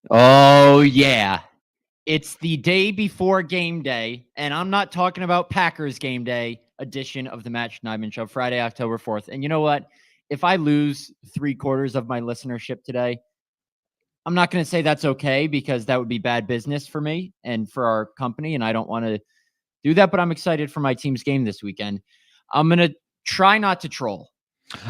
Oh, yeah. It's the day before game day, and I'm not talking about Packers game day edition of the Matt Schneidman Show, Friday, October 4th. And you know what? If I lose 3/4 of my listenership today, I'm not going to say that's okay because that would be bad business for me and for our company, and I don't want to do that, but I'm excited for my team's game this weekend. I'm going to try not to troll.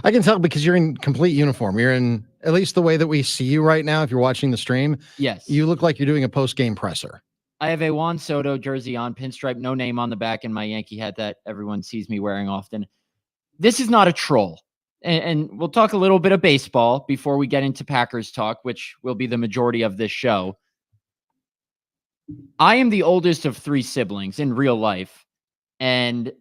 I can tell because you're in complete uniform. You're in, at least the way that we see you right now, if you're watching the stream, Yes. you look like you're doing a post-game presser. I have a Juan Soto jersey on, pinstripe, no name on the back, and my Yankee hat that everyone sees me wearing often. This is not a troll. And we'll talk a little bit of baseball before we get into Packers talk, which will be the majority of this show. I am the oldest of 3 siblings in real life, and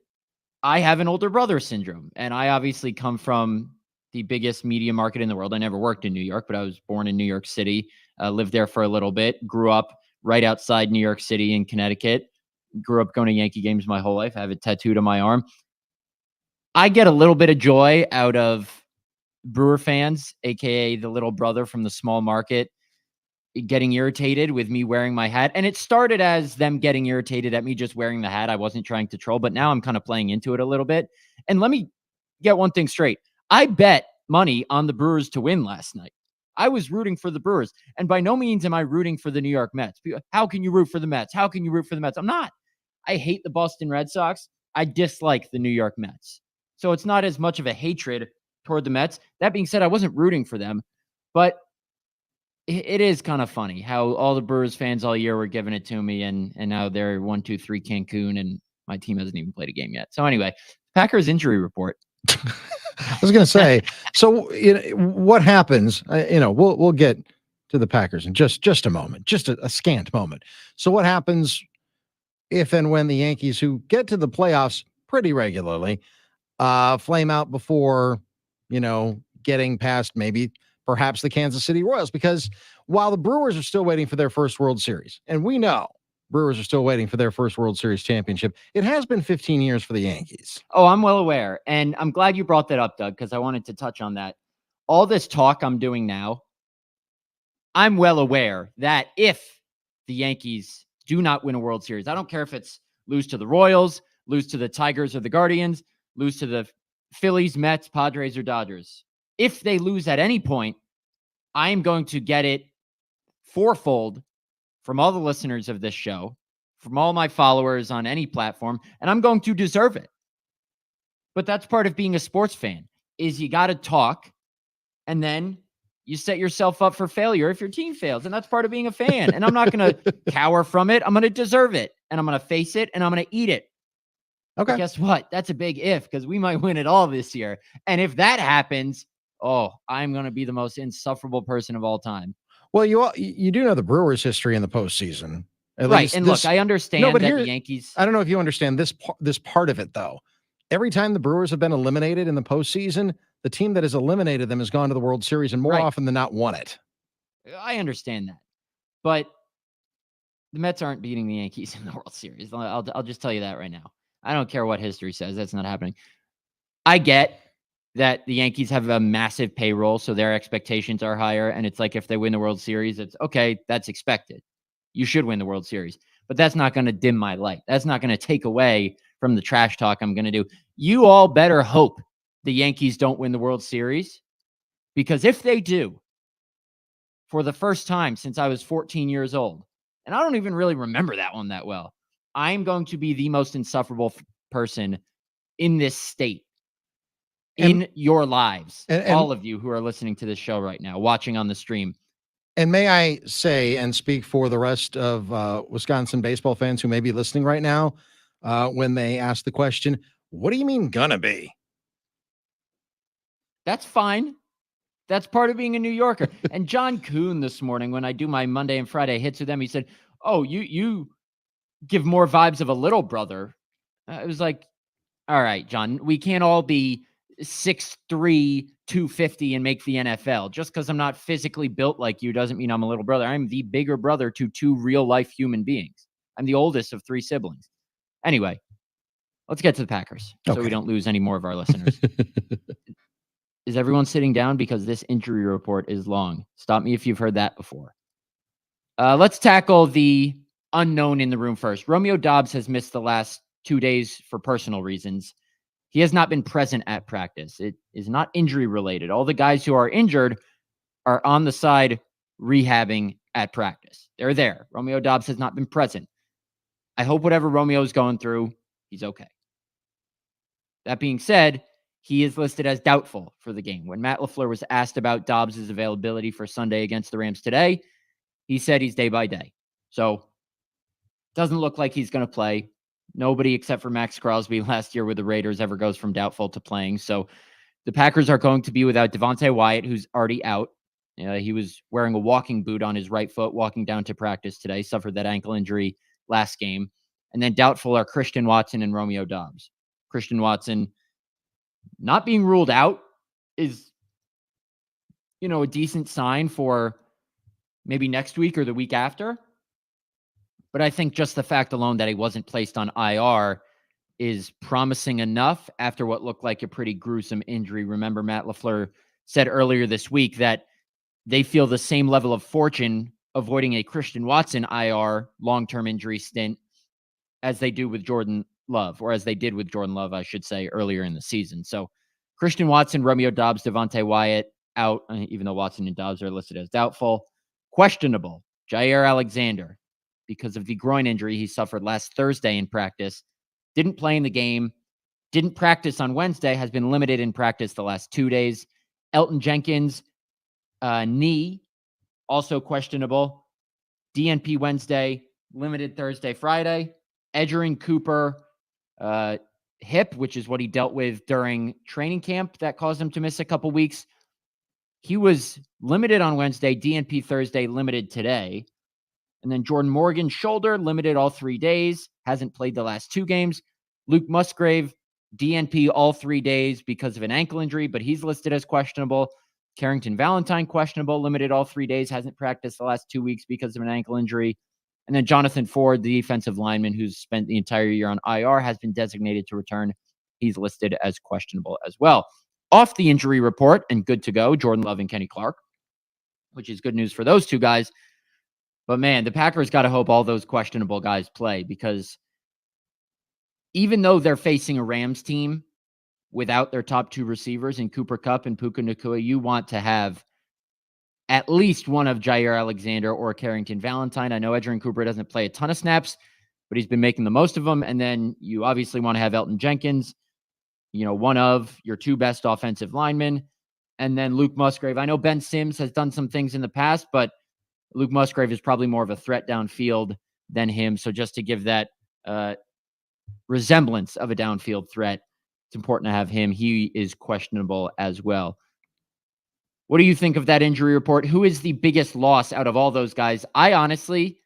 I have an older brother syndrome. And I obviously come from the biggest media market in the world. I never worked in New York, but I was born in New York City, lived there for a little bit, grew up right outside New York City in Connecticut, grew up going to Yankee games my whole life. I have it tattooed on my arm. I get a little bit of joy out of Brewer fans, aka the little brother from the small market, getting irritated with me wearing my hat. And it started as them getting irritated at me just wearing the hat. I wasn't trying to troll, but now I'm kind of playing into it a little bit. And let me get one thing straight. I bet money on the Brewers to win last night. I was rooting for the Brewers. And by no means am I rooting for the New York Mets. How can you root for the Mets? How can you root for the Mets? I'm not. I hate the Boston Red Sox. I dislike the New York Mets. So it's not as much of a hatred toward the Mets. That being said, I wasn't rooting for them, but it is kind of funny how all the Brewers fans all year were giving it to me, and now they're 1-2-3 Cancun, and my team hasn't even played a game yet. So anyway, Packers injury report. I was going to say, so what happens? We'll get to the Packers in just a moment, just a scant moment. So what happens if and when the Yankees, who get to the playoffs pretty regularly, flame out before, getting past perhaps the Kansas City Royals? Because while the Brewers are still waiting for their first World Series, and we know Brewers are still waiting for their first World Series championship, it has been 15 years for the Yankees. Oh, I'm well aware. And I'm glad you brought that up, Doug, because I wanted to touch on that. All this talk I'm doing now, I'm well aware that if the Yankees do not win a World Series, I don't care if it's lose to the Royals, lose to the Tigers or the Guardians, lose to the Phillies, Mets, Padres, or Dodgers. If they lose at any point, I am going to get it fourfold from all the listeners of this show, from all my followers on any platform, and I'm going to deserve it. But that's part of being a sports fan, is you got to talk, and then you set yourself up for failure if your team fails, and that's part of being a fan. And I'm not going to cower from it. I'm going to deserve it, and I'm going to face it, and I'm going to eat it. Okay. But guess what? That's a big if, because we might win it all this year. And if that happens, I'm going to be the most insufferable person of all time. Well, you do know the Brewers' history in the postseason, right? And look, I understand that the Yankees. I don't know if you understand this part of it though. Every time the Brewers have been eliminated in the postseason, the team that has eliminated them has gone to the World Series and more often than not won it. I understand that, but the Mets aren't beating the Yankees in the World Series. I'll just tell you that right now. I don't care what history says. That's not happening. I get that the Yankees have a massive payroll, so their expectations are higher. And it's like if they win the World Series, it's okay, that's expected. You should win the World Series. But that's not going to dim my light. That's not going to take away from the trash talk I'm going to do. You all better hope the Yankees don't win the World Series, because if they do, for the first time since I was 14 years old, and I don't even really remember that one that well, I'm going to be the most insufferable person in this state. In your lives, and all of you who are listening to this show right now, watching on the stream. And may I say and speak for the rest of Wisconsin baseball fans who may be listening right now when they ask the question, what do you mean gonna be? That's fine. That's part of being a New Yorker. And John Kuhn this morning, when I do my Monday and Friday hits with them, he said, oh, you give more vibes of a little brother. I was like, all right, John, we can't all be 6'3", 250 and make the NFL. Just because I'm not physically built like you doesn't mean I'm a little brother. I'm the bigger brother to 2 real-life human beings. I'm the oldest of 3 siblings. Anyway, let's get to the Packers so we don't lose any more of our listeners. Is everyone sitting down? Because this injury report is long. Stop me if you've heard that before. Let's tackle the unknown in the room first. Romeo Doubs has missed the last 2 days for personal reasons. He has not been present at practice. It is not injury related. All the guys who are injured are on the side rehabbing at practice. They're there. Romeo Doubs has not been present. I hope whatever Romeo's going through, he's okay. That being said, he is listed as doubtful for the game. When Matt LaFleur was asked about Dobbs' availability for Sunday against the Rams today, he said he's day by day. So doesn't look like he's going to play. Nobody except for Max Crosby last year with the Raiders ever goes from doubtful to playing. So the Packers are going to be without Devontae Wyatt, who's already out. He was wearing a walking boot on his right foot walking down to practice today, suffered that ankle injury last game. And then doubtful are Christian Watson and Romeo Doubs. Christian Watson not being ruled out is, a decent sign for maybe next week or the week after. But I think just the fact alone that he wasn't placed on IR is promising enough after what looked like a pretty gruesome injury. Remember, Matt LaFleur said earlier this week that they feel the same level of fortune avoiding a Christian Watson IR long-term injury stint as they do with Jordan Love, or as they did with Jordan Love, I should say, earlier in the season. So Christian Watson, Romeo Doubs, Devontae Wyatt out, even though Watson and Doubs are listed as doubtful. Questionable, Jair Alexander, because of the groin injury he suffered last Thursday in practice. Didn't play in the game, didn't practice on Wednesday, has been limited in practice the last 2 days. Elton Jenkins, knee, also questionable. DNP Wednesday, limited Thursday, Friday. Edgerrin Cooper, hip, which is what he dealt with during training camp that caused him to miss a couple weeks. He was limited on Wednesday, DNP Thursday, limited today. And then Jordan Morgan, shoulder, limited all 3 days, hasn't played the last 2 games. Luke Musgrave, DNP all 3 days because of an ankle injury, but he's listed as questionable. Carrington Valentine, questionable, limited all 3 days, hasn't practiced the last 2 weeks because of an ankle injury. And then Jonathan Ford, the defensive lineman who's spent the entire year on IR, has been designated to return. He's listed as questionable as well. Off the injury report and good to go, Jordan Love and Kenny Clark, which is good news for those 2 guys. But man, the Packers got to hope all those questionable guys play, because even though they're facing a Rams team without their top 2 receivers in Cooper Kupp and Puka Nacua, you want to have at least one of Jair Alexander or Carrington Valentine. I know Edgerrin Cooper doesn't play a ton of snaps, but he's been making the most of them. And then you obviously want to have Elton Jenkins, one of your 2 best offensive linemen. And then Luke Musgrave. I know Ben Sims has done some things in the past, but Luke Musgrave is probably more of a threat downfield than him. So just to give that resemblance of a downfield threat, it's important to have him. He is questionable as well. What do you think of that injury report? Who is the biggest loss out of all those guys? I honestly,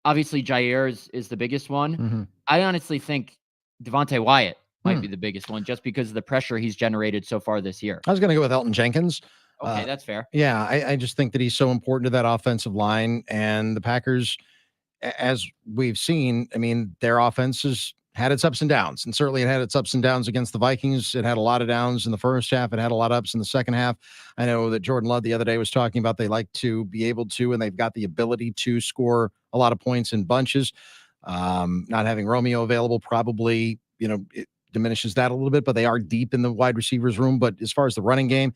obviously Jair is the biggest one. Mm-hmm. I honestly think Devontae Wyatt might be the biggest one, just because of the pressure he's generated so far this year. I was going to go with Elton Jenkins. Okay, that's fair. Yeah, I just think that he's so important to that offensive line. And the Packers, as we've seen, I mean, their offense has had its ups and downs. And certainly it had its ups and downs against the Vikings. It had a lot of downs in the first half. It had a lot of ups in the second half. I know that Jordan Love the other day was talking about they like to be able to, and they've got the ability to score a lot of points in bunches. Not having Romeo available probably, it diminishes that a little bit, but they are deep in the wide receivers room. But as far as the running game,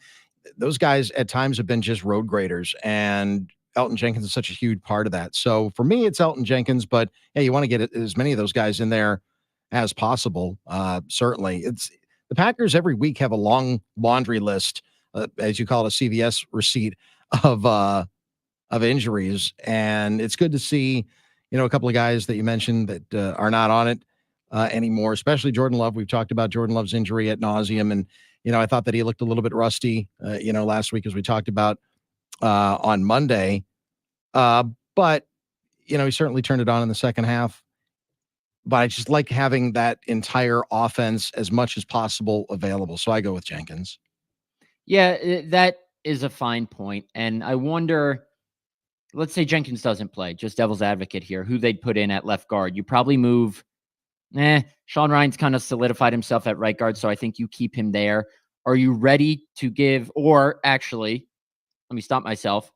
those guys at times have been just road graders, and Elton Jenkins is such a huge part of that. So for me, it's Elton Jenkins, but yeah, you want to get as many of those guys in there as possible. Certainly it's the Packers every week have a long laundry list, as you call it, a CVS receipt of injuries. And it's good to see, a couple of guys that you mentioned that are not on it anymore, especially Jordan Love. We've talked about Jordan Love's injury ad nauseum, and I thought that he looked a little bit rusty, last week, as we talked about on Monday. But, he certainly turned it on in the second half. But I just like having that entire offense as much as possible available. So I go with Jenkins. Yeah, that is a fine point. And I wonder, let's say Jenkins doesn't play, just devil's advocate here, who they'd put in at left guard. You probably move, Sean Ryan's kind of solidified himself at right guard, so I think you keep him there. Are you ready to give, or actually, let me stop myself.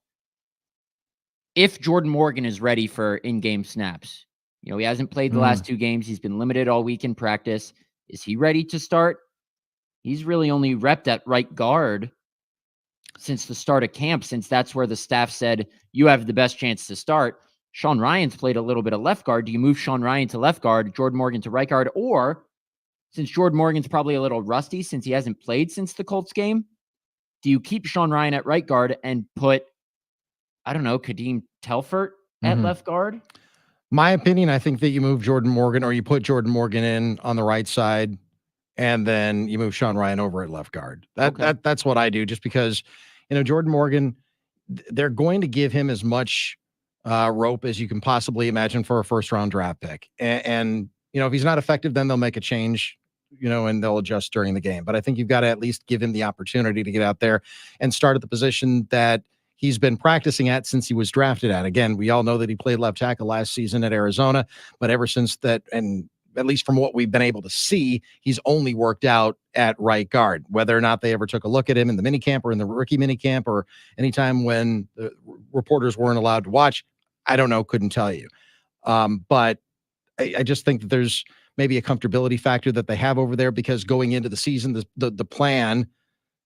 if Jordan Morgan is ready for in-game snaps, he hasn't played the last 2 games. He's been limited all week in practice. Is he ready to start? He's really only repped at right guard since the start of camp, since that's where the staff said you have the best chance to start. Sean Ryan's played a little bit of left guard. Do you move Sean Ryan to left guard, Jordan Morgan to right guard? Or since Jordan Morgan's probably a little rusty since he hasn't played since the Colts game, do you keep Sean Ryan at right guard and put, I don't know, Kadeem Telfort at left guard? My opinion, I think that you move Jordan Morgan, or you put Jordan Morgan in on the right side, and then you move Sean Ryan over at left guard. That's what I do, just because, Jordan Morgan, they're going to give him as much rope as you can possibly imagine for a first-round draft pick. And if he's not effective, then they'll make a change, and they'll adjust during the game. But I think you've got to at least give him the opportunity to get out there and start at the position that he's been practicing at since he was drafted at. Again, we all know that he played left tackle last season at Arizona, but ever since that, and at least from what we've been able to see, he's only worked out at right guard. Whether or not they ever took a look at him in the minicamp or in the rookie minicamp or anytime when the reporters weren't allowed to watch, I don't know, couldn't tell you. But I just think that there's maybe a comfortability factor that they have over there, because going into the season, the plan,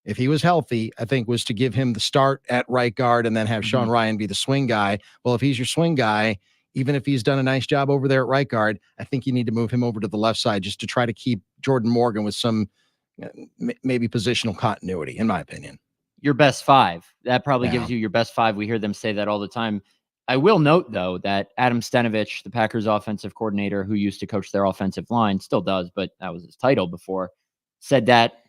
if he was healthy, I think was to give him the start at right guard and then have Sean Ryan be the swing guy. Well, if he's your swing guy, even if he's done a nice job over there at right guard, I think you need to move him over to the left side just to try to keep Jordan Morgan with some maybe positional continuity, in my opinion. Your best 5. That probably gives you your best 5. We hear them say that all the time. I will note, though, that Adam Stenavich, the Packers offensive coordinator who used to coach their offensive line, still does, but that was his title before, said that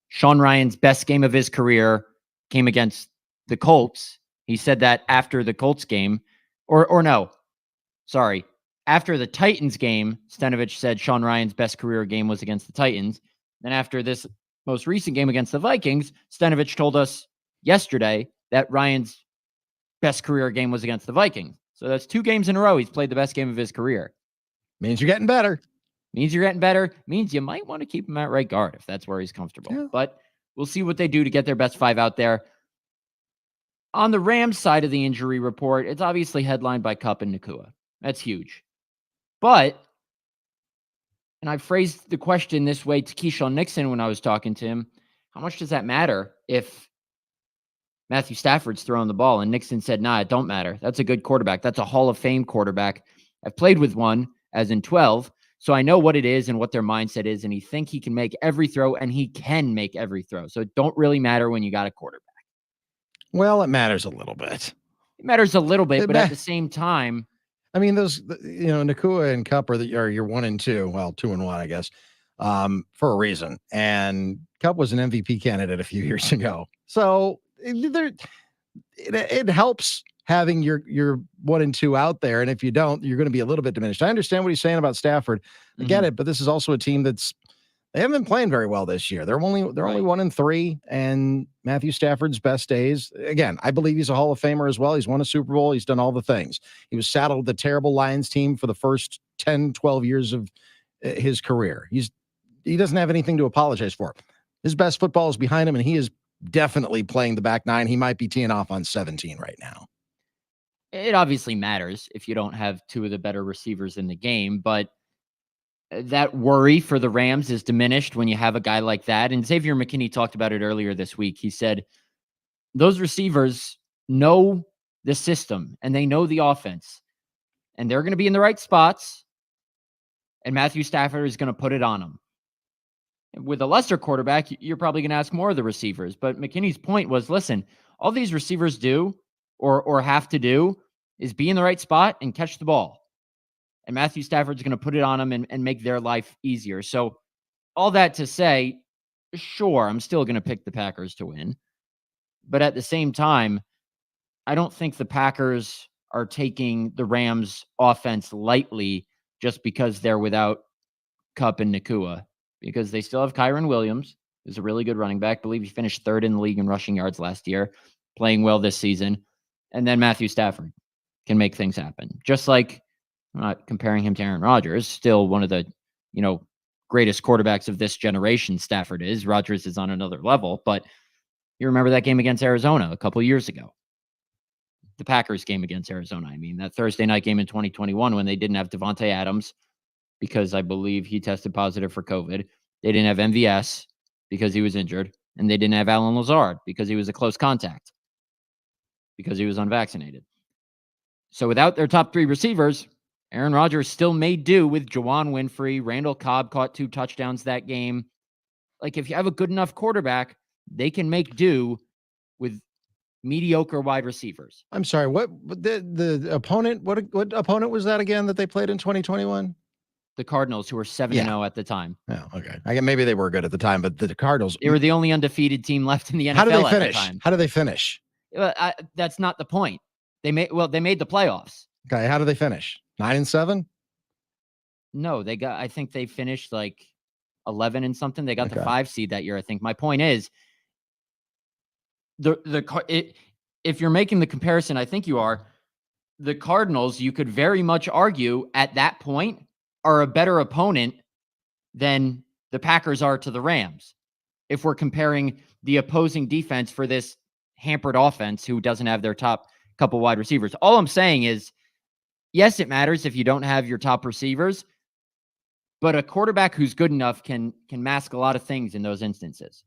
Sean Ryan's best game of his career came against the Colts. He said that after the Colts game, or no, sorry, after the Titans game, Stenavich said Sean Ryan's best career game was against the Titans. Then after this most recent game against the Vikings, Stenavich told us yesterday that Ryan's best career game was against the Vikings. So that's 2 games in a row he's played the best game of his career. Means you're getting better. Means you're getting better. Means you might want to keep him at right guard if that's where he's comfortable. Yeah. But we'll see what they do to get their best 5 out there. On the Rams side of the injury report, it's obviously headlined by Kupp and Nacua. That's huge. But, and I phrased the question this way to Keyshawn Nixon when I was talking to him, how much does that matter if Matthew Stafford's throwing the ball? And Nixon said, nah, it don't matter. That's a good quarterback. That's a Hall of Fame quarterback. I've played with one, as in 12, so I know what it is and what their mindset is, and he think he can make every throw, and he can make every throw. So it don't really matter when you got a quarterback. Well, it matters a little bit. It matters a little bit, but at the same time, I mean, those, Nacua and Kupp are your 1 and 2, well, 2 and 1, I guess, for a reason. And Kupp was an MVP candidate a few years ago. So it helps having your 1 and 2 out there. And if you don't, you're going to be a little bit diminished. I understand what he's saying about Stafford. I get it, but this is also a team they haven't been playing very well this year. They're only 1 and 3, and Matthew Stafford's best days. Again, I believe he's a Hall of Famer as well. He's won a Super Bowl. He's done all the things. He was saddled with the terrible Lions team for the first 10, 12 years of his career. He doesn't have anything to apologize for. His best football is behind him, and he is definitely playing the back 9. He might be teeing off on 17 right now. It obviously matters if you don't have 2 of the better receivers in the game, but that worry for the Rams is diminished when you have a guy like that. And Xavier McKinney talked about it earlier this week. He said those receivers know the system and they know the offense, and they're going to be in the right spots, and Matthew Stafford is going to put it on them. With a lesser quarterback, you're probably going to ask more of the receivers. But McKinney's point was, listen, all these receivers do or have to do is be in the right spot and catch the ball. And Matthew Stafford's going to put it on them and make their life easier. So all that to say, sure, I'm still going to pick the Packers to win. But at the same time, I don't think the Packers are taking the Rams offense lightly just because they're without Kupp and Nacua, because they still have Kyron Williams, who's a really good running back. I believe he finished 3rd in the league in rushing yards last year, playing well this season. And then Matthew Stafford can make things happen. Just like, I'm not comparing him to Aaron Rodgers, still one of the, greatest quarterbacks of this generation, Stafford is. Rodgers is on another level, but you remember that game against Arizona a couple years ago. the Packers game against Arizona. I mean, that Thursday night game in 2021 when they didn't have Devontae Adams because I believe he tested positive for COVID. They didn't have MVS because he was injured. And they didn't have Alan Lazard because he was a close contact because he was unvaccinated. So without their top three receivers, Aaron Rodgers still made do with Juwan Winfrey. Randall Cobb caught 2 touchdowns that game. Like, if you have a good enough quarterback, they can make do with mediocre wide receivers. I'm sorry. What the opponent? What opponent was that again that they played in 2021? The Cardinals, who were 7-0 at the time. Oh, okay. Maybe they were good at the time, but the Cardinals. They were the only undefeated team left in the NFL How do they at finish? the time. How do they finish? That's not the point. They made the playoffs. Okay. How do they finish? 9-7? No, I think they finished like 11 and something. They got the 5 seed that year, I think. My point is, if you're making the comparison, I think you are, the Cardinals, you could very much argue at that point, are a better opponent than the Packers are to the Rams. If we're comparing the opposing defense for this hampered offense who doesn't have their top couple wide receivers. All I'm saying is, yes, it matters if you don't have your top receivers, but a quarterback who's good enough can mask a lot of things in those instances.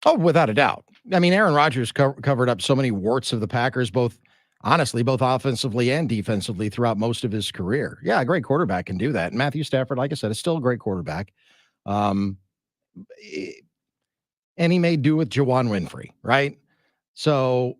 Oh, without a doubt. I mean, Aaron Rodgers covered up so many warts of the Packers, both offensively and defensively throughout most of his career. Yeah, a great quarterback can do that. And Matthew Stafford, like I said, is still a great quarterback. And he made do with Juwan Winfrey, right? So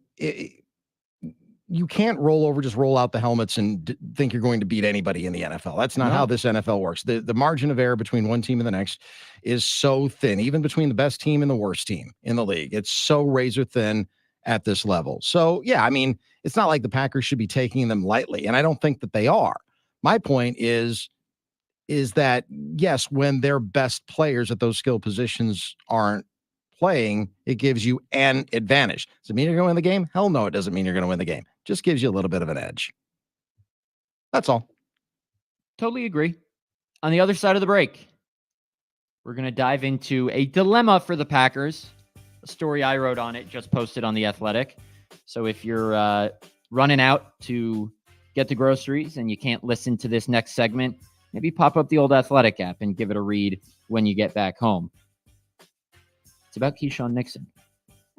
you can't just roll out the helmets and think you're going to beat anybody in the NFL. That's not how this NFL works. The margin of error between one team and the next is so thin, even between the best team and the worst team in the league. It's so razor thin at this level. So, yeah, I mean, it's not like the Packers should be taking them lightly, and I don't think that they are. My point is that, yes, when their best players at those skill positions aren't playing, it gives you an advantage. Does it mean you're going to win the game? Hell no, it doesn't mean you're going to win the game. Just gives you a little bit of an edge. That's all. Totally agree. On the other side of the break, we're going to dive into a dilemma for the Packers. A story I wrote on it, just posted on The Athletic. So if you're running out to get the groceries and you can't listen to this next segment, maybe pop up the old Athletic app and give it a read when you get back home. It's about Keyshawn Nixon.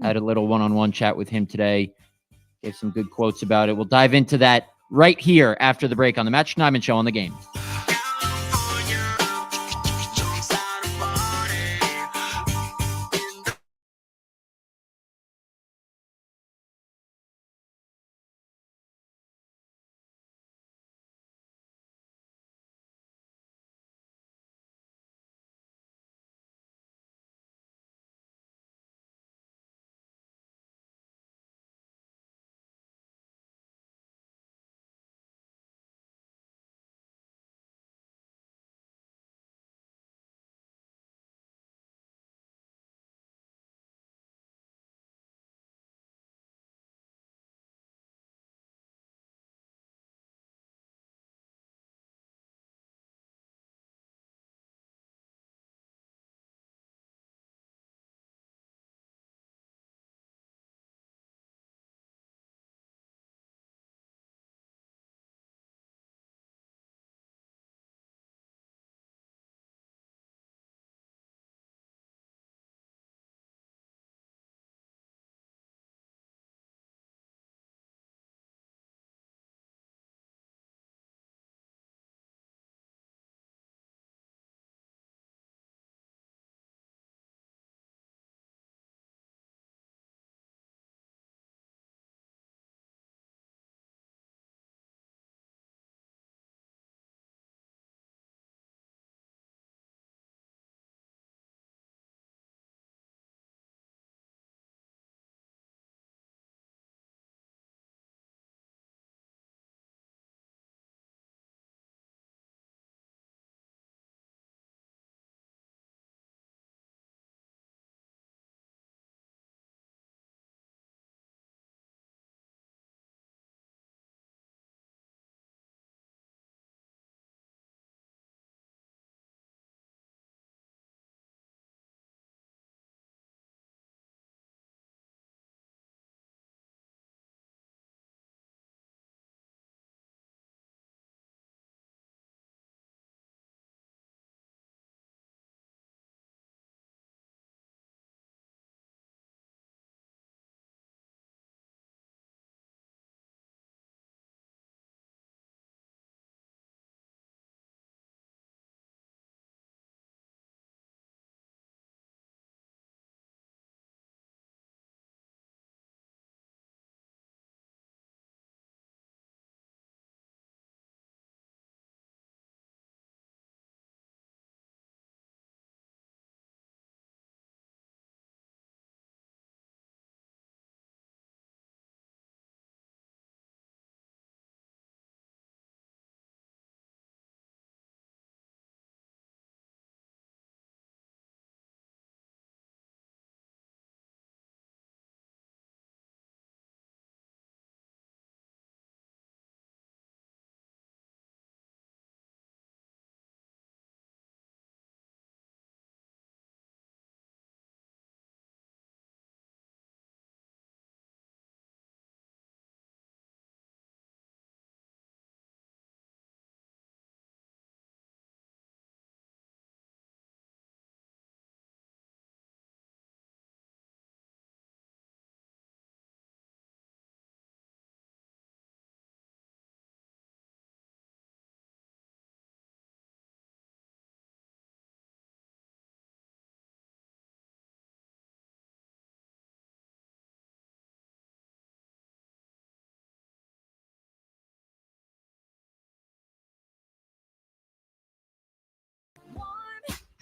I had a little one-on-one chat with him today. Gave some good quotes about it. We'll dive into that right here after the break on the Matt Schneidman Show on The Game.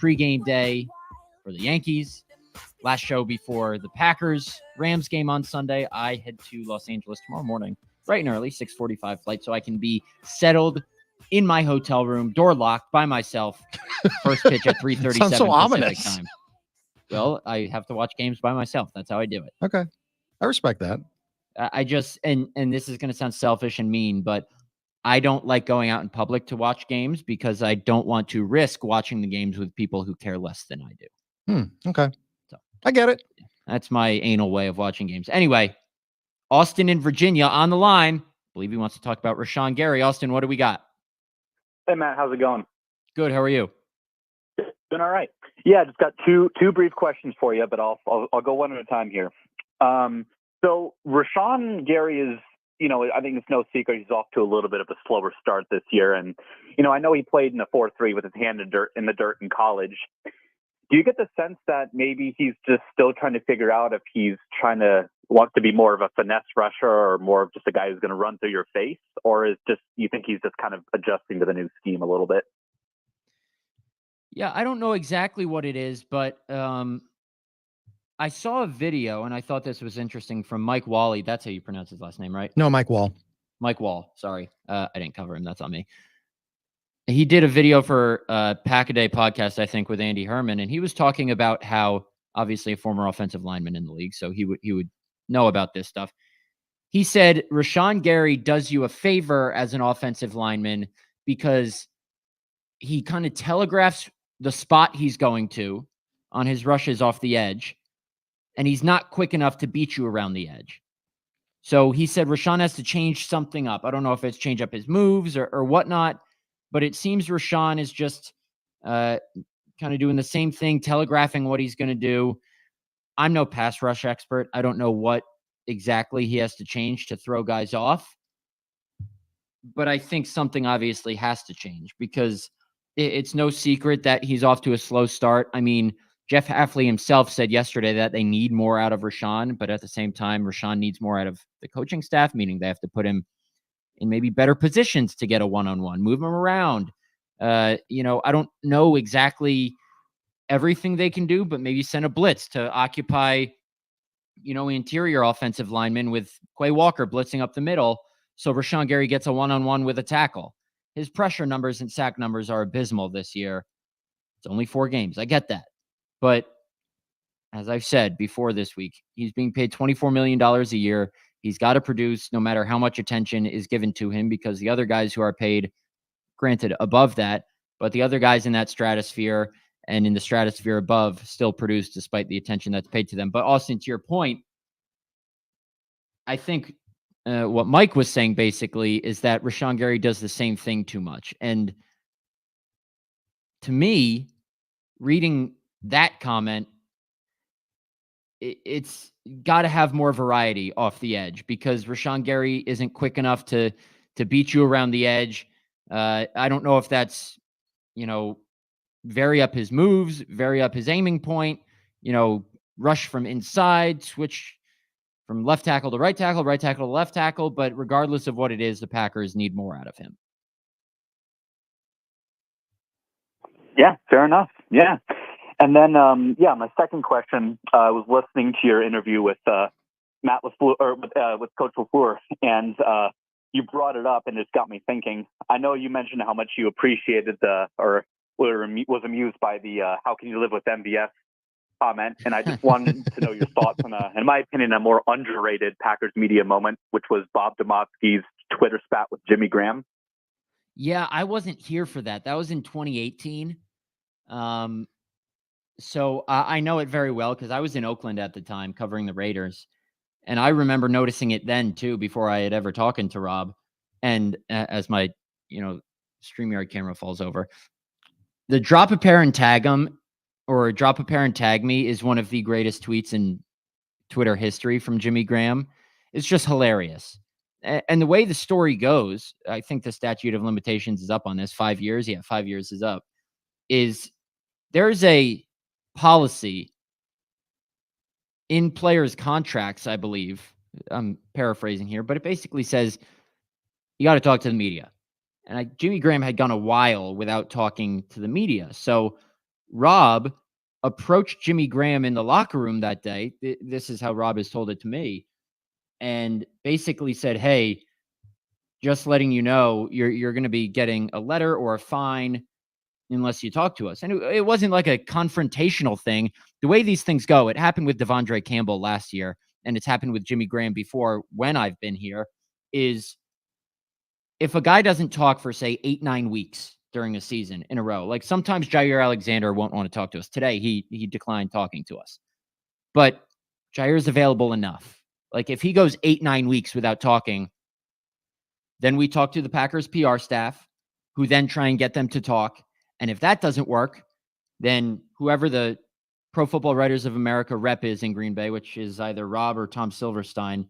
pregame day for the Yankees. Last show before the Packers-Rams game on Sunday. I head to Los Angeles tomorrow morning, bright and early, 6:45 flight, so I can be settled in my hotel room, door locked, by myself. First pitch at 3:37 Sounds so Pacific ominous. time. Well, I have to watch games by myself. That's how I do it. Okay. I respect that. I just, and this is going to sound selfish and mean, but I don't like going out in public to watch games because I don't want to risk watching the games with people who care less than I do. Okay. So I get it. That's my anal way of watching games. Anyway, Austin in Virginia on the line. I believe he wants to talk about Rashawn Gary. Austin, what do we got? Hey, Matt, how's it going? Good. How are you? Doing all right. Yeah, just got two brief questions for you, but I'll go one at a time here. So Rashawn Gary is, I think it's no secret he's off to a little bit of a slower start this year, and I know he played in a 4-3 with his hand in the dirt in college. Do you get the sense that maybe he's just still trying to figure out if he's wants to be more of a finesse rusher or more of just a guy who's going to run through your face, or you think he's just kind of adjusting to the new scheme a little bit? Yeah, I don't know exactly what it is, but I saw a video and I thought this was interesting from Mike Wally. That's how you pronounce his last name, right? No, Mike Wall. Mike Wall. Sorry. I didn't cover him. That's on me. He did a video for Pack-A-Day podcast, I think, with Andy Herman, and he was talking about how, obviously a former offensive lineman in the league, so he would know about this stuff. He said Rashawn Gary does you a favor as an offensive lineman because he kind of telegraphs the spot he's going to on his rushes off the edge, and he's not quick enough to beat you around the edge. So he said Rashawn has to change something up. I don't know if it's change up his moves or whatnot, but it seems Rashawn is just kind of doing the same thing, telegraphing what he's going to do. I'm no pass rush expert. I don't know what exactly he has to change to throw guys off, but I think something obviously has to change because it's no secret that he's off to a slow start. I mean, Jeff Hafley himself said yesterday that they need more out of Rashawn, but at the same time, Rashawn needs more out of the coaching staff, meaning they have to put him in maybe better positions to get a one-on-one, move him around. I don't know exactly everything they can do, but maybe send a blitz to occupy, interior offensive lineman with Quay Walker blitzing up the middle. So Rashawn Gary gets a one-on-one with a tackle. His pressure numbers and sack numbers are abysmal this year. It's only 4 games. I get that. But as I've said before this week, he's being paid $24 million a year. He's got to produce no matter how much attention is given to him because the other guys who are paid, granted, above that, but the other guys in that stratosphere and in the stratosphere above still produce despite the attention that's paid to them. But Austin, to your point, I think what Mike was saying basically is that Rashawn Gary does the same thing too much. And to me, reading that comment, it's got to have more variety off the edge because Rashawn Gary isn't quick enough to beat you around the edge. I don't know if that's, vary up his moves, vary up his aiming point, rush from inside, switch from left tackle to right tackle to left tackle. But regardless of what it is, the Packers need more out of him. Yeah, fair enough. Yeah. And then, my second question, I was listening to your interview with Matt LaFleur, or with Coach LaFleur, and you brought it up, and it's got me thinking. I know you mentioned how much you appreciated was amused by the "How can you live with MVS" comment, and I just wanted to know your thoughts on, in my opinion, a more underrated Packers media moment, which was Bob Domofsky's Twitter spat with Jimmy Graham. Yeah, I wasn't here for that. That was in 2018. So I know it very well because I was in Oakland at the time covering the Raiders. And I remember noticing it then too, before I had ever talked to Rob. And as my, StreamYard camera falls over, the drop a pair and tag them or drop a pair and tag me is one of the greatest tweets in Twitter history from Jimmy Graham. It's just hilarious. And the way the story goes, I think the statute of limitations is up on this. 5 years. Yeah, 5 years is up. There's a policy in players' contracts, I believe. I'm paraphrasing here, but it basically says you got to talk to the media. And Jimmy Graham had gone a while without talking to the media. So Rob approached Jimmy Graham in the locker room that day. This is how Rob has told it to me, and basically said, "Hey, just letting you know, you're going to be getting a letter or a fine unless you talk to us." And it wasn't like a confrontational thing. The way these things go, it happened with Devondre Campbell last year, and it's happened with Jimmy Graham before when I've been here, is if a guy doesn't talk for, say, 8-9 weeks during a season in a row, like sometimes Jair Alexander won't want to talk to us. Today, he declined talking to us. But Jair's available enough. Like if he goes 8-9 weeks without talking, then we talk to the Packers PR staff, who then try and get them to talk. And if that doesn't work, then whoever the Pro Football Writers of America rep is in Green Bay, which is either Rob or Tom Silverstein,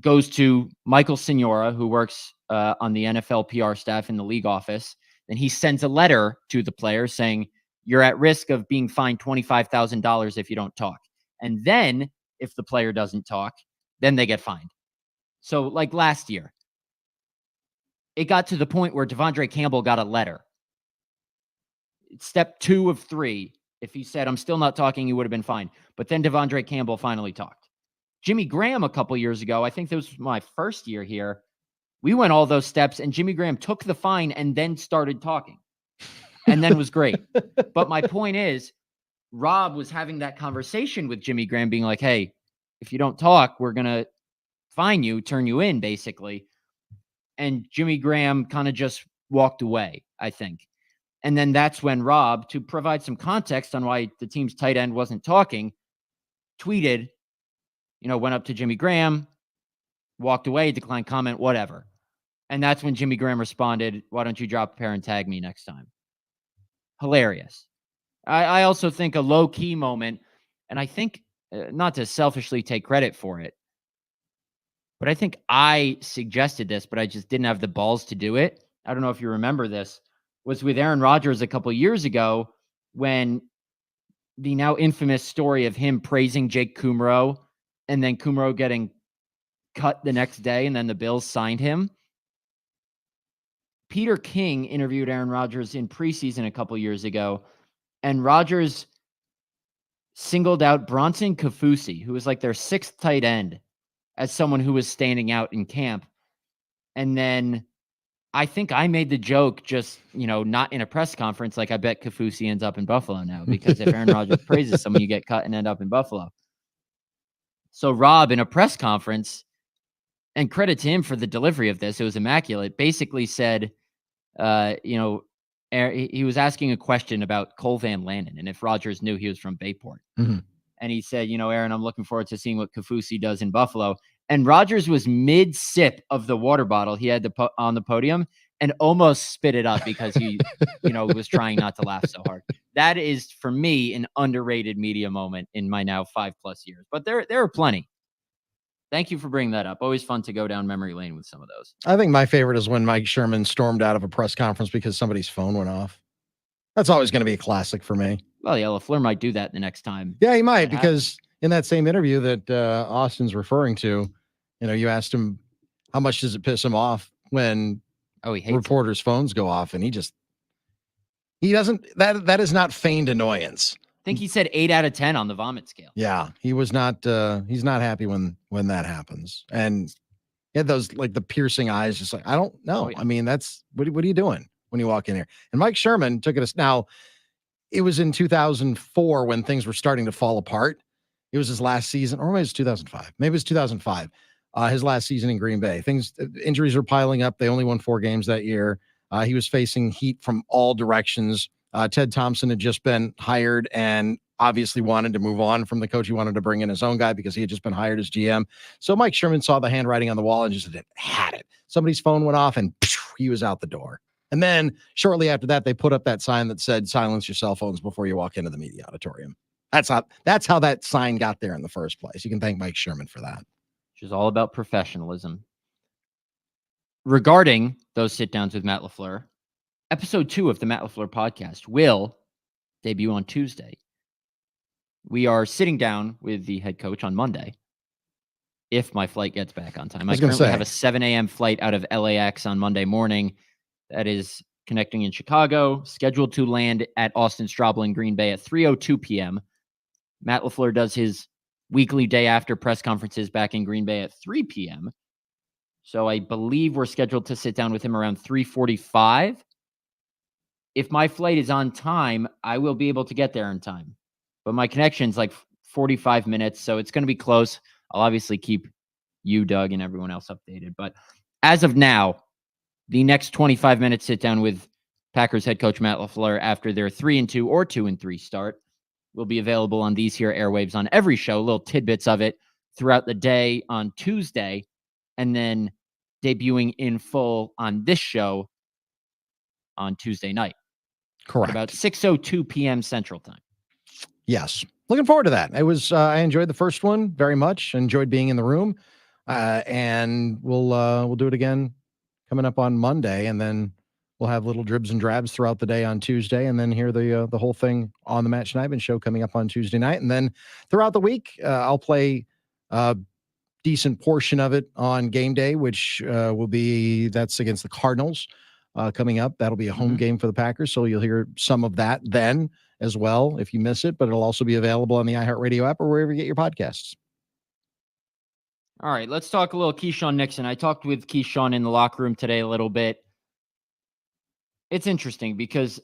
goes to Michael Signora, who works on the NFL PR staff in the league office. Then he sends a letter to the player saying, you're at risk of being fined $25,000 if you don't talk. And then if the player doesn't talk, then they get fined. So like last year, it got to the point where Devondre Campbell got a letter. Step 2 of 3. If he said, I'm still not talking, he would have been fine. But then Devondre Campbell finally talked. Jimmy Graham a couple years ago, I think this was my first year here, we went all those steps and Jimmy Graham took the fine and then started talking. And then was great. But my point is, Rob was having that conversation with Jimmy Graham being like, hey, if you don't talk, we're going to fine you, turn you in, basically. And Jimmy Graham kind of just walked away, I think. And then that's when Rob, to provide some context on why the team's tight end wasn't talking, tweeted, went up to Jimmy Graham, walked away, declined comment, whatever. And that's when Jimmy Graham responded, why don't you drop a pair and tag me next time? Hilarious. I also think a low-key moment, and I think, not to selfishly take credit for it, but I think I suggested this, but I just didn't have the balls to do it. I don't know if you remember this, was with Aaron Rodgers a couple of years ago when the now infamous story of him praising Jake Kumro and then Kumro getting cut the next day and then the Bills signed him. Peter King interviewed Aaron Rodgers in preseason a couple years ago, and Rodgers singled out Bronson Kafusi, who was like their 6th tight end, as someone who was standing out in camp. And then I think I made the joke just, not in a press conference, like I bet Kafusi ends up in Buffalo now, because if Aaron Rodgers praises someone, you get cut and end up in Buffalo. So Rob, in a press conference, and credit to him for the delivery of this, it was immaculate, basically said, he was asking a question about Cole Van Lanen and if Rodgers knew he was from Bayport. Mm-hmm. And he said, Aaron, I'm looking forward to seeing what Kafusi does in Buffalo. And Rodgers was mid-sip of the water bottle he had on the podium and almost spit it up because he, was trying not to laugh so hard. That is, for me, an underrated media moment in my now 5+ years. But there are plenty. Thank you for bringing that up. Always fun to go down memory lane with some of those. I think my favorite is when Mike Sherman stormed out of a press conference because somebody's phone went off. That's always going to be a classic for me. Well, yeah, LaFleur might do that the next time. Yeah, he might, because in that same interview that Austin's referring to, you asked him how much does it piss him off when reporters' phones go off, and he doesn't. That is not feigned annoyance. I think he said 8 out of 10 on the vomit scale. Yeah, he was not. He's not happy when that happens, and he had those like the piercing eyes, just like I don't know. Oh, yeah. I mean, that's what are you doing when you walk in here? And Mike Sherman took it as now. It was in 2004 when things were starting to fall apart. It was his last season, or maybe it was 2005. Maybe it was 2005. His last season in Green Bay. Injuries were piling up. They only won 4 games that year. He was facing heat from all directions. Ted Thompson had just been hired and obviously wanted to move on from the coach. He wanted to bring in his own guy because he had just been hired as GM. So Mike Sherman saw the handwriting on the wall and just had it. Somebody's phone went off and he was out the door. And then shortly after that, they put up that sign that said, silence your cell phones before you walk into the media auditorium. That's how that sign got there in the first place. You can thank Mike Sherman for that. Which is all about professionalism. Regarding those sit-downs with Matt LaFleur, episode 2 of the Matt LaFleur podcast will debut on Tuesday. We are sitting down with the head coach on Monday, if my flight gets back on time. I currently have a 7 a.m. flight out of LAX on Monday morning. That is connecting in Chicago, scheduled to land at Austin Straubel in Green Bay at 3:02 p.m. Matt LaFleur does his weekly day after press conferences back in Green Bay at 3 p.m. So I believe we're scheduled to sit down with him around 3:45. If my flight is on time, I will be able to get there in time. But my connection's like 45 minutes, so it's going to be close. I'll obviously keep you, Doug, and everyone else updated. But as of now, the next 25 minutes sit down with Packers head coach Matt LaFleur after their 3-2 or 2-3 start will be available on these here airwaves on every show, little tidbits of it throughout the day on Tuesday, and then debuting in full on this show on Tuesday night. Correct. At about 6:02 p.m. Central Time. Yes. Looking forward to that. It was, I enjoyed the first one very much. Enjoyed being in the room. And we'll do it again coming up on Monday. And then we'll have little dribs and drabs throughout the day on Tuesday. And then hear the whole thing on the Matt Schneidman show coming up on Tuesday night. And then throughout the week, I'll play a decent portion of it on game day, which that's against the Cardinals coming up. That'll be a home game for the Packers. So you'll hear some of that then as well if you miss it, but it'll also be available on the iHeartRadio app or wherever you get your podcasts. All right, let's talk a little Keyshawn Nixon. I talked with Keyshawn in the locker room today a little bit. It's interesting because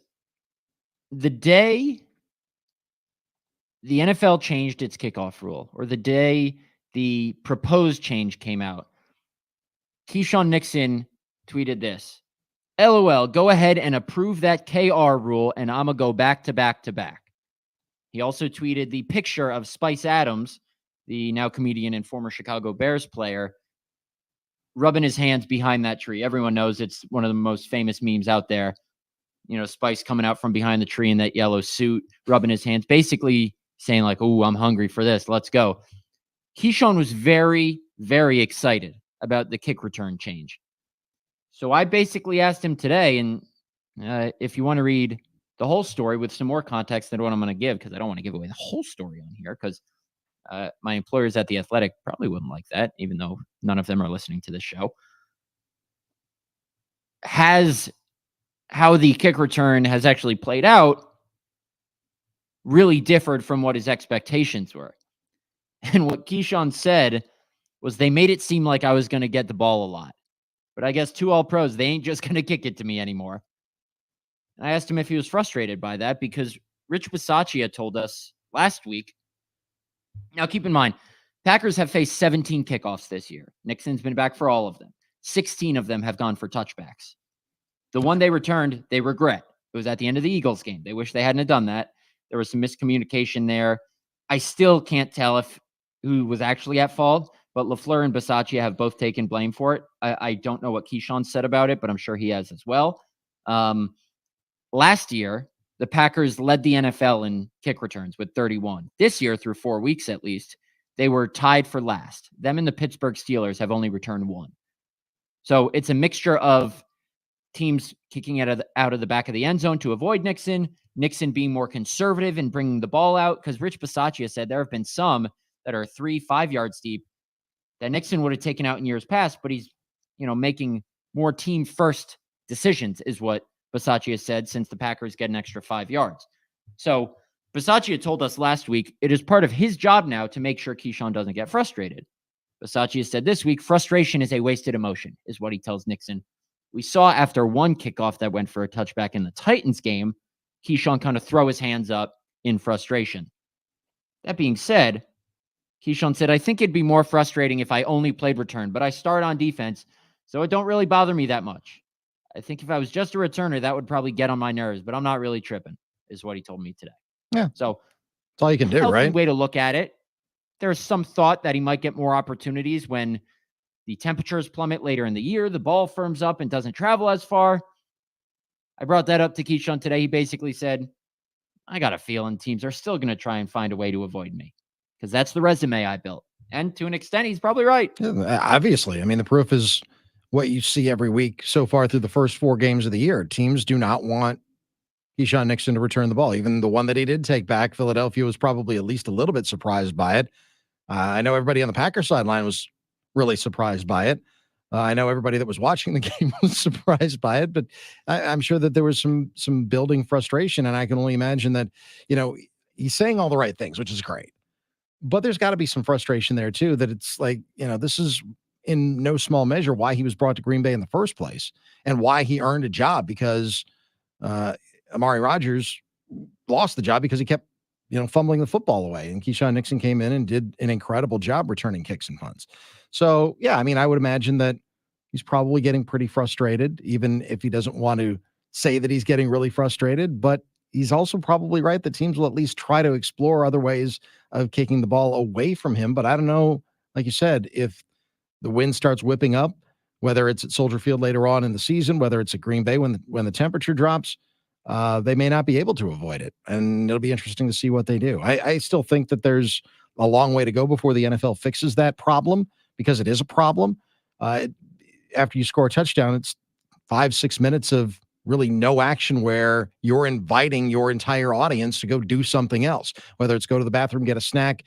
the day the NFL changed its kickoff rule, or the day the proposed change came out, Keyshawn Nixon tweeted this: LOL, go ahead and approve that KR rule, and I'm going to go back to back to back. He also tweeted the picture of Spice Adams, the now comedian and former Chicago Bears player, rubbing his hands behind that tree. Everyone knows it's one of the most famous memes out there. You know, Spice coming out from behind the tree in that yellow suit, rubbing his hands, basically saying like, oh, I'm hungry for this. Let's go. Keyshawn was very, very excited about the kick return change. So I basically asked him today, and if you want to read the whole story with some more context than what I'm going to give, because I don't want to give away the whole story on here, because my employers at The Athletic probably wouldn't like that, even though none of them are listening to this show. Has how the kick return has actually played out really differed from what his expectations were. And what Keyshawn said was they made it seem like I was going to get the ball a lot. But I guess 2 All-Pros, they ain't just going to kick it to me anymore. And I asked him if he was frustrated by that because Rich Bisaccia told us last week. Now, keep in mind, Packers have faced 17 kickoffs this year. Nixon's been back for all of them. 16 of them have gone for touchbacks. The one they returned, they regret. It was at the end of the Eagles game. They wish they hadn't have done that. There was some miscommunication there. I still can't tell who was actually at fault, but LaFleur and Bisaccia have both taken blame for it. I don't know what Keyshawn said about it, but I'm sure he has as well. Last year, the Packers led the NFL in kick returns with 31. This year, through 4 weeks at least, they were tied for last. Them and the Pittsburgh Steelers have only returned 1. So it's a mixture of teams kicking out of the back of the end zone to avoid Nixon being more conservative and bringing the ball out, because Rich Bisaccia said there have been some that are 3-5 yards deep that Nixon would have taken out in years past, but he's, making more team first decisions is what Bisaccia said, since the Packers get an extra 5 yards. So Bisaccia told us last week it is part of his job now to make sure Keyshawn doesn't get frustrated. Bisaccia said this week, frustration is a wasted emotion, is what he tells Nixon. We saw after one kickoff that went for a touchback in the Titans game, Keyshawn kind of throw his hands up in frustration. That being said, Keyshawn said, I think it'd be more frustrating if I only played return, but I start on defense, so it don't really bother me that much. I think if I was just a returner, that would probably get on my nerves, but I'm not really tripping, is what he told me today. Yeah. So that's all you can do, right? Way to look at it. There's some thought that he might get more opportunities when the temperatures plummet later in the year, the ball firms up and doesn't travel as far. I brought that up to Keyshawn today. He basically said, I got a feeling teams are still going to try and find a way to avoid me, because that's the resume I built. And to an extent, he's probably right. Yeah, obviously. I mean, the proof is what you see every week so far through the first 4 games of the year. Teams do not want Keyshawn Nixon to return the ball. Even the one that he did take back, Philadelphia was probably at least a little bit surprised by it. I know everybody on the Packers sideline was really surprised by it. I know everybody that was watching the game was surprised by it, but I'm sure that there was some building frustration, and I can only imagine that, he's saying all the right things, which is great. But there's got to be some frustration there too, that it's like, this is in no small measure why he was brought to Green Bay in the first place and why he earned a job, because Amari Rodgers lost the job because he kept, fumbling the football away. And Keyshawn Nixon came in and did an incredible job returning kicks and punts. So, yeah, I mean, I would imagine that he's probably getting pretty frustrated, even if he doesn't want to say that he's getting really frustrated. But he's also probably right that teams will at least try to explore other ways of kicking the ball away from him. But I don't know, like you said, if the wind starts whipping up, whether it's at Soldier Field later on in the season, whether it's at Green Bay when the temperature drops, they may not be able to avoid it. And it'll be interesting to see what they do. I still think that there's a long way to go before the NFL fixes that problem, because it is a problem. After you score a touchdown, it's 5-6 minutes of really no action where you're inviting your entire audience to go do something else, whether it's go to the bathroom, get a snack,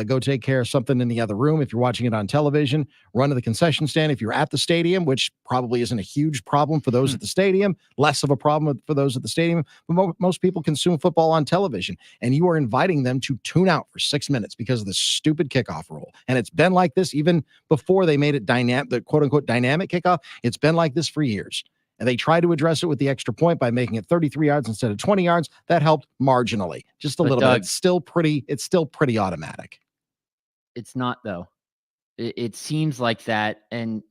go take care of something in the other room. If you're watching it on television, run to the concession stand. If you're at the stadium, which probably isn't a huge problem for those at the stadium, less of a problem for those at the stadium. But most people consume football on television, and you are inviting them to tune out for 6 minutes because of the stupid kickoff rule. And it's been like this even before they made it dynamic, the quote unquote dynamic kickoff. It's been like this for years. And they tried to address it with the extra point by making it 33 yards instead of 20 yards. That helped marginally, just a little bit. It's still pretty automatic. It's not, though. It seems like that. And,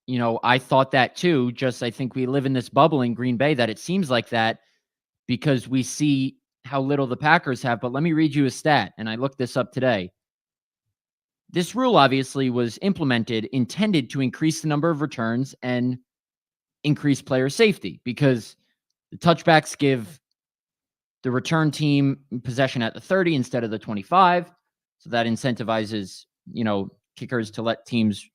I thought that too. Just, I think we live in this bubble in Green Bay that it seems like that because we see how little the Packers have. But let me read you a stat. And I looked this up today. This rule obviously was intended to increase the number of returns and increase player safety, because the touchbacks give the return team possession at the 30 instead of the 25. So that incentivizes, kickers to let teams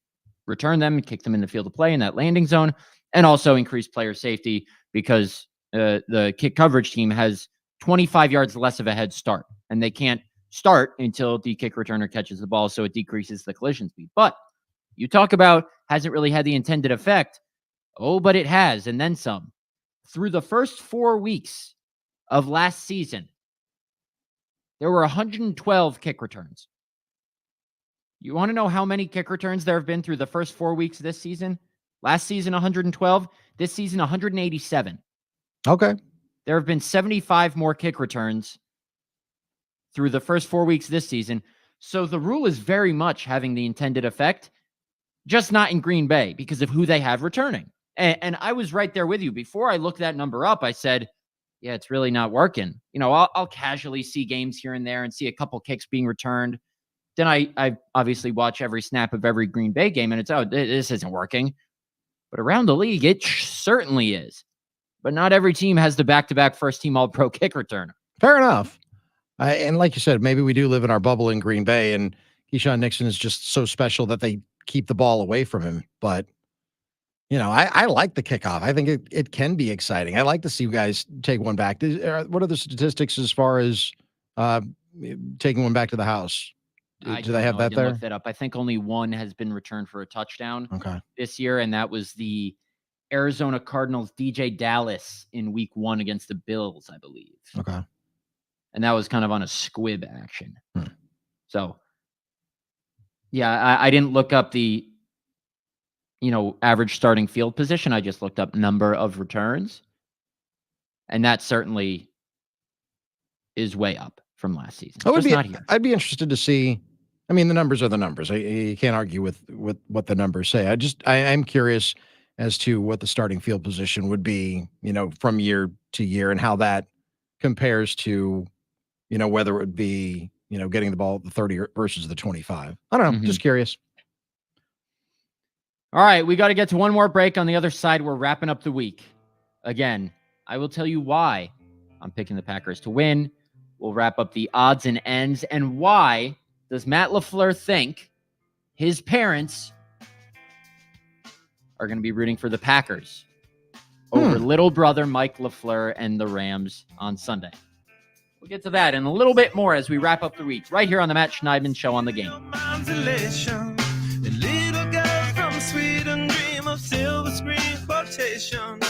return them and kick them in the field of play in that landing zone, and also increase player safety because the kick coverage team has 25 yards less of a head start, and they can't start until the kick returner catches the ball. So it decreases the collision speed. But you talk about hasn't really had the intended effect. Oh, but it has, and then some. Through the first 4 weeks of last season, there were 112 kick returns. You want to know how many kick returns there have been through the first 4 weeks this season? Last season, 112. This season, 187. Okay. There have been 75 more kick returns through the first 4 weeks this season. So the rule is very much having the intended effect, just not in Green Bay because of who they have returning. And I was right there with you. Before I looked that number up, I said, yeah, it's really not working. I'll casually see games here and there and see a couple kicks being returned. Then I obviously watch every snap of every Green Bay game, and it's, this isn't working. But around the league, it certainly is. But not every team has the back-to-back first-team All-Pro kick returner. Fair enough. And like you said, maybe we do live in our bubble in Green Bay, and Keyshawn Nixon is just so special that they keep the ball away from him. But I like the kickoff. I think it can be exciting. I like to see you guys take one back. What are the statistics as far as taking one back to the house? Do they have that there? Look that up. I think only one has been returned for a touchdown this year, and that was the Arizona Cardinals' DJ Dallas in Week 1 against the Bills, I believe. Okay. And that was kind of on a squib action. So, yeah, I didn't look up the average starting field position. I just looked up number of returns. And that certainly is way up from last season. I'd be interested to see. I mean, the numbers are the numbers. You can't argue with what the numbers say. I'm curious as to what the starting field position would be, from year to year, and how that compares to, whether it would be, getting the ball at the 30 versus the 25. I don't know. Just curious. All right, we got to get to one more break. On the other side, we're wrapping up the week. Again, I will tell you why I'm picking the Packers to win. We'll wrap up the odds and ends. And why does Matt LaFleur think his parents are going to be rooting for the Packers over little brother Mike LaFleur and the Rams on Sunday? We'll get to that and a little bit more as we wrap up the week right here on the Matt Schneidman Show on The Game. Sweden station.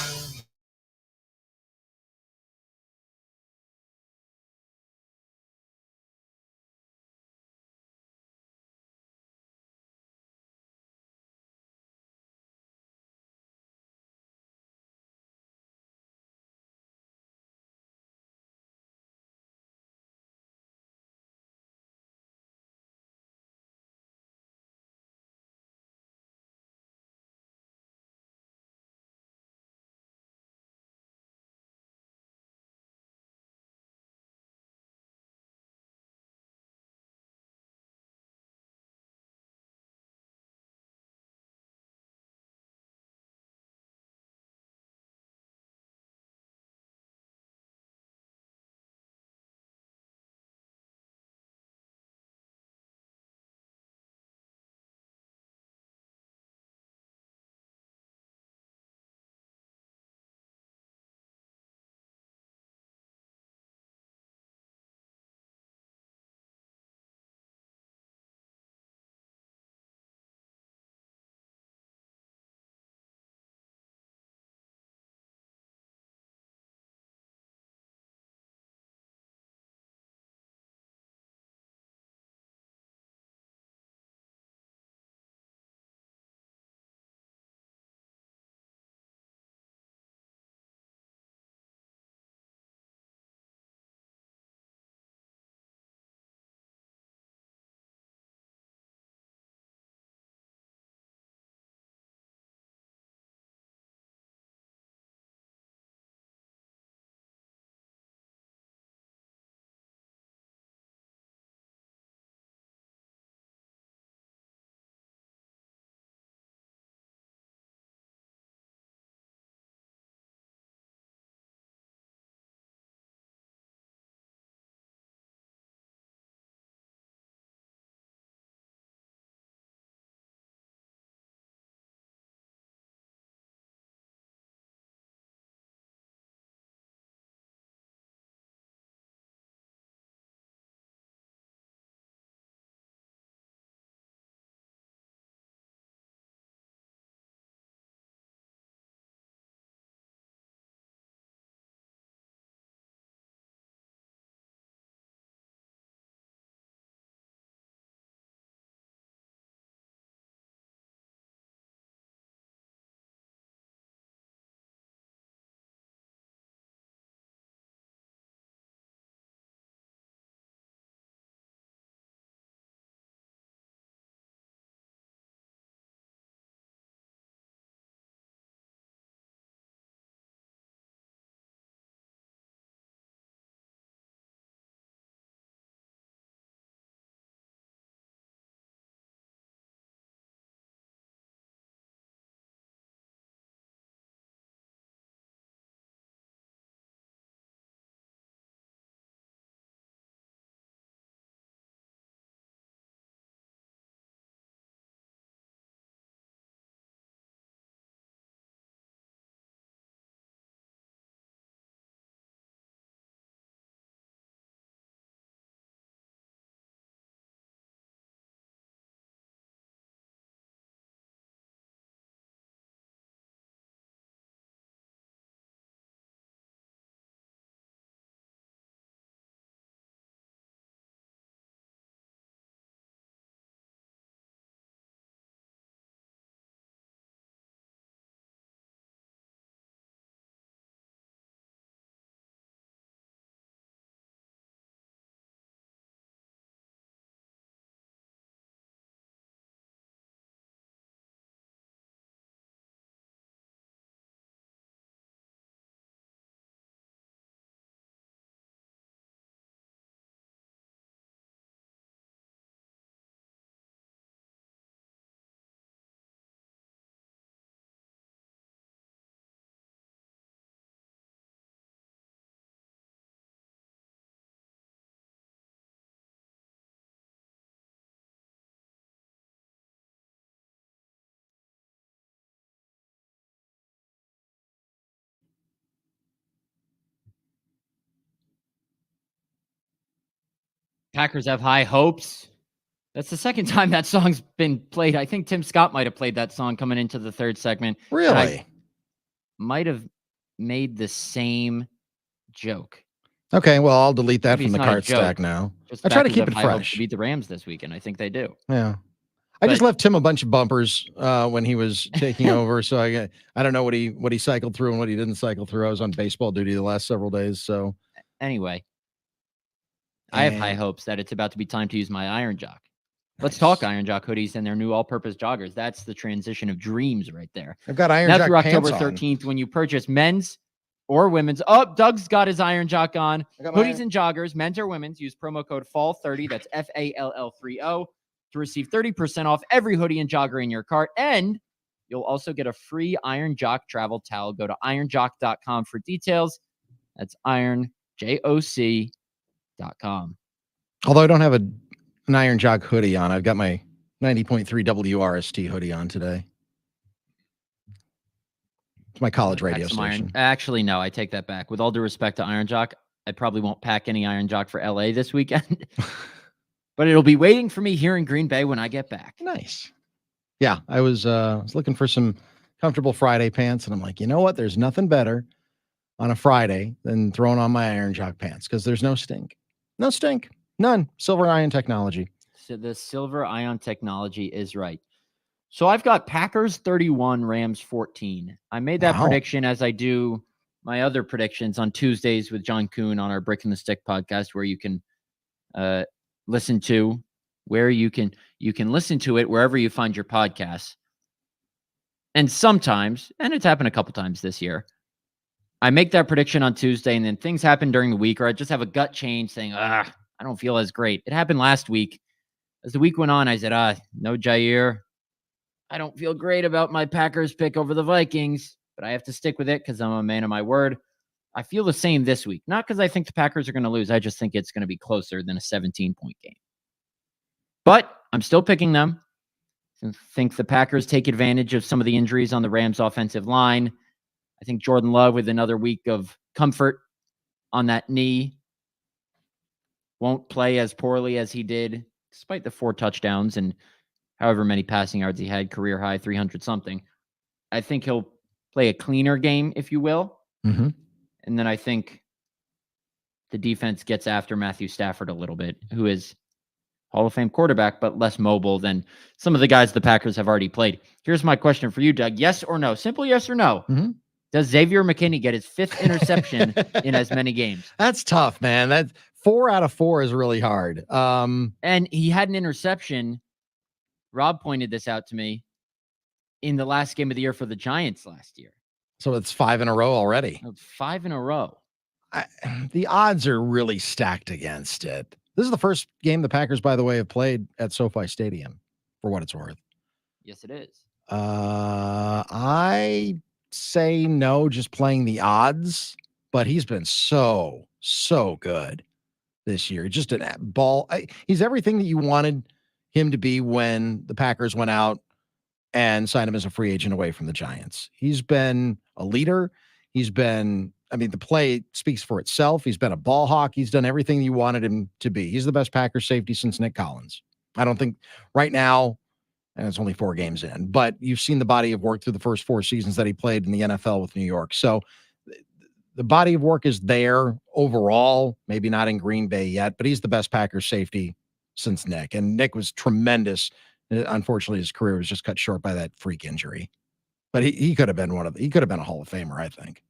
Packers have high hopes. That's the second time that song's been played. I think Tim Scott might have played that song coming into the third segment. And Really? might have made the same joke. Okay, well, I'll delete that Maybe from it's the not a cart stack joke. now. Just I try to Packers keep have it high hopes fresh. to beat the Rams this weekend. I think they do. Yeah. I just But- left Tim a bunch of bumpers when he was taking over. So I don't know what he cycled through and what he didn't cycle through. I was on baseball duty the last several days. So Anyway, I have high And- hopes that it's about to be time to use my Iron Jock. Let's Nice. talk Iron Jock hoodies and their new all-purpose joggers. That's the transition of dreams right there. I've got Iron Now Jock through October pants on. 13th, when you purchase men's or women's. Oh, Doug's got his Iron Jock on. I got my- Hoodies and joggers, men's or women's. Use promo code FALL30. That's FALL30 to receive 30% off every hoodie and jogger in your cart. And you'll also get a free Iron Jock travel towel. Go to ironjock.com for details. That's ironjoc.com. Although I don't have an Iron Jock hoodie on, I've got my 90.3 WRST hoodie on today. It's my college radio station. Actually, no, I take that back. With all due respect to Iron Jock, I probably won't pack any Iron Jock for LA this weekend. But it'll be waiting for me here in Green Bay when I get back. Nice. Yeah, I was looking for some comfortable Friday pants, and I'm like, you know what? There's nothing better on a Friday than throwing on my Iron Jock pants because there's no stink. No stink. None. Silver ion technology. So the silver ion technology is right. So I've got Packers 31, Rams 14. I made that prediction as I do my other predictions on Tuesdays with John Kuhn on our Brick and the Stick podcast, where you can listen to it wherever you find your podcasts. And sometimes, and it's happened a couple times this year, I make that prediction on Tuesday, and then things happen during the week, or I just have a gut change saying, I don't feel as great. It happened last week. As the week went on, I said, no Jair. I don't feel great about my Packers pick over the Vikings, but I have to stick with it because I'm a man of my word. I feel the same this week. Not because I think the Packers are going to lose. I just think it's going to be closer than a 17-point game. But I'm still picking them. I think the Packers take advantage of some of the injuries on the Rams offensive line. I think Jordan Love, with another week of comfort on that knee, won't play as poorly as he did, despite the 4 touchdowns and however many passing yards he had, career high, 300-something. I think he'll play a cleaner game, if you will. Mm-hmm. And then I think the defense gets after Matthew Stafford a little bit, who is Hall of Fame quarterback, but less mobile than some of the guys the Packers have already played. Here's my question for you, Doug. Yes or no? Simple yes or no. Mm-hmm. Does Xavier McKinney get his 5th interception in as many games? That's tough, man. That's 4 out of 4 is really hard. And he had an interception. Rob pointed this out to me in the last game of the year for the Giants last year. So it's 5 in a row already. 5 in a row. The odds are really stacked against it. This is the first game the Packers, by the way, have played at SoFi Stadium, for what it's worth. Yes, it is. I say no, just playing the odds, but he's been so good this year. Just a ball. He's everything that you wanted him to be when the Packers went out and signed him as a free agent away from the Giants. He's been a leader. He's been, the play speaks for itself. He's been a ball hawk. He's done everything you wanted him to be. He's the best Packers safety since Nick Collins. I don't think right now, and it's only 4 games in, but you've seen the body of work through the first 4 seasons that he played in the NFL with New York. So the body of work is there overall, maybe not in Green Bay yet, but he's the best Packers safety since Nick. And Nick was tremendous. Unfortunately, his career was just cut short by that freak injury. But he could have been he could have been a Hall of Famer, I think.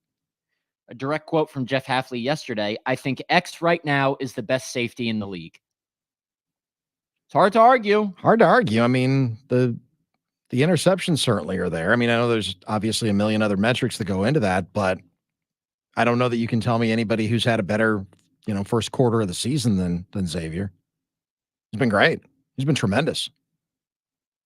A direct quote from Jeff Hafley yesterday. I think X right now is the best safety in the league. It's hard to argue. The interceptions certainly are there. I know there's obviously a million other metrics that go into that, but I don't know that you can tell me anybody who's had a better, first quarter of the season than Xavier. He's been great. He's been tremendous.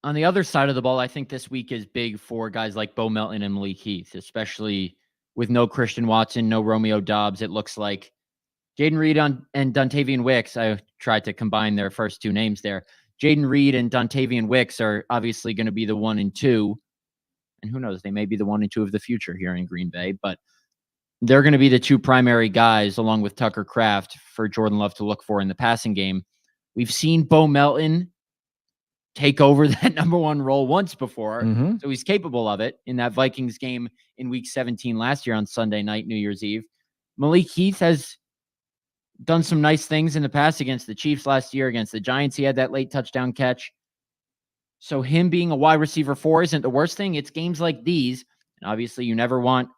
On the other side of the ball, I think this week is big for guys like Bo Melton and Malik Heath, especially with no Christian Watson, no Romeo Doubs. It looks like Jaden Reed and Dontavian Wicks. I tried to combine their first 2 names there. Jaden Reed and Dontavian Wicks are obviously going to be the 1 and 2. And who knows, they may be the 1 and 2 of the future here in Green Bay, but they're going to be the 2 primary guys, along with Tucker Kraft, for Jordan Love to look for in the passing game. We've seen Bo Melton take over that number one role once before. Mhm. So he's capable of it in that Vikings game in week 17 last year on Sunday night, New Year's Eve. Malik Heath has done some nice things in the past against the Chiefs last year. Against the Giants, he had that late touchdown catch. So him being a wide receiver 4 isn't the worst thing. It's games like these. And obviously you never want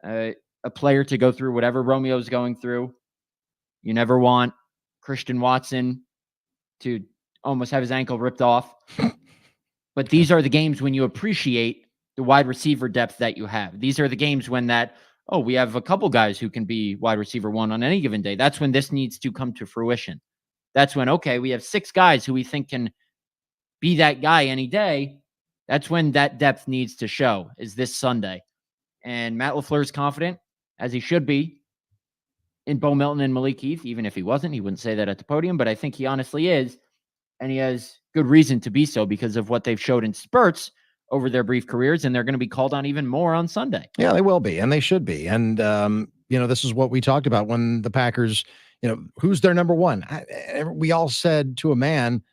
a player to go through whatever Romeo's going through. You never want Christian Watson to almost have his ankle ripped off. But these are the games when you appreciate the wide receiver depth that you have. These are the games when we have a couple guys who can be wide receiver 1 on any given day. That's when this needs to come to fruition. That's when, we have 6 guys who we think can be that guy any day. That's when that depth needs to show, is this Sunday. And Matt LaFleur's confident, as he should be, in Bo Melton and Malik Heath. Even if he wasn't, he wouldn't say that at the podium, but I think he honestly is. And he has good reason to be so because of what they've showed in spurts over their brief careers, and they're going to be called on even more on Sunday. Yeah, they will be, and they should be. And, this is what we talked about when the Packers, who's their number one? We all said to a man,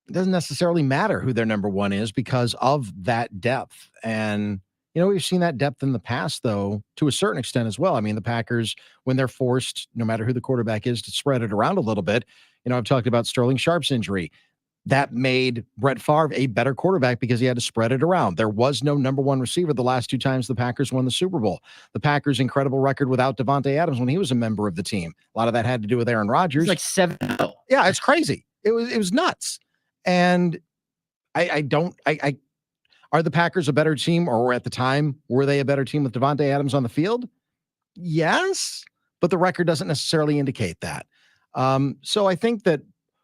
it doesn't necessarily matter who their number one is because of that depth. And, we've seen that depth in the past, though, to a certain extent as well. I mean, the Packers, when they're forced, no matter who the quarterback is, to spread it around a little bit, I've talked about Sterling Sharp's injury. That made Brett Favre a better quarterback because he had to spread it around. There was no number one receiver the last 2 times the Packers won the Super Bowl. The Packers' incredible record without Devontae Adams when he was a member of the team. A lot of that had to do with Aaron Rodgers. It's like 7-0. Yeah, it's crazy. It was nuts. And are the Packers a better team, or at the time, were they a better team with Devontae Adams on the field? Yes, but the record doesn't necessarily indicate that. So I think that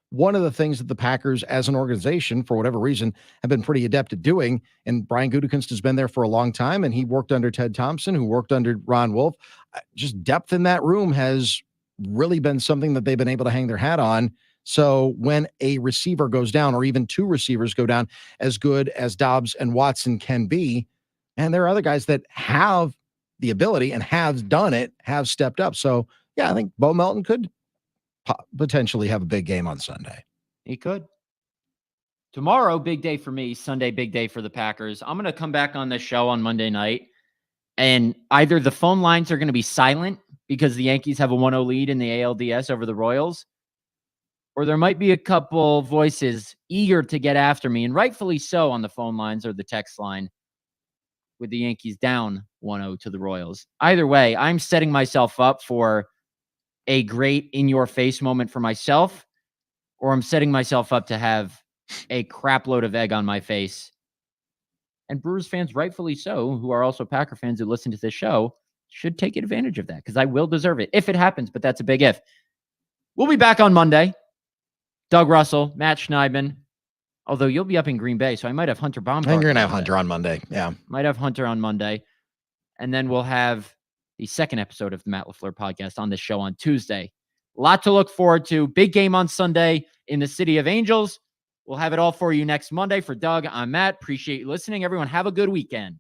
one of the things that the Packers as an organization, for whatever reason, have been pretty adept at doing, and Brian Gutekunst has been there for a long time, and he worked under Ted Thompson, who worked under Ron Wolf. Just depth in that room has really been something that they've been able to hang their hat on. So when a receiver goes down, or even 2 receivers go down, as good as Dobbs and Watson can be, and there are other guys that have the ability and have done it, have stepped up. So, yeah, I think Bo Melton could potentially have a big game on Sunday. He could. Tomorrow, big day for me. Sunday, big day for the Packers. I'm going to come back on this show on Monday night, and either the phone lines are going to be silent because the Yankees have a 1-0 lead in the ALDS over the Royals, or there might be a couple voices eager to get after me, and rightfully so, on the phone lines or the text line with the Yankees down 1-0 to the Royals. Either way, I'm setting myself up for a great in-your-face moment for myself, or I'm setting myself up to have a crap load of egg on my face. And Brewers fans, rightfully so, who are also Packer fans who listen to this show, should take advantage of that because I will deserve it if it happens, but that's a big if. We'll be back on Monday. Doug Russell, Matt Schneidman, although you'll be up in Green Bay, so I might have Hunter Baumgartner. I think you're going to have Hunter on Monday. Yeah. Might have Hunter on Monday. And then we'll have the second episode of the Matt LaFleur podcast on this show on Tuesday. A lot to look forward to. Big game on Sunday in the City of Angels. We'll have it all for you next Monday. For Doug, I'm Matt. Appreciate you listening. Everyone, have a good weekend.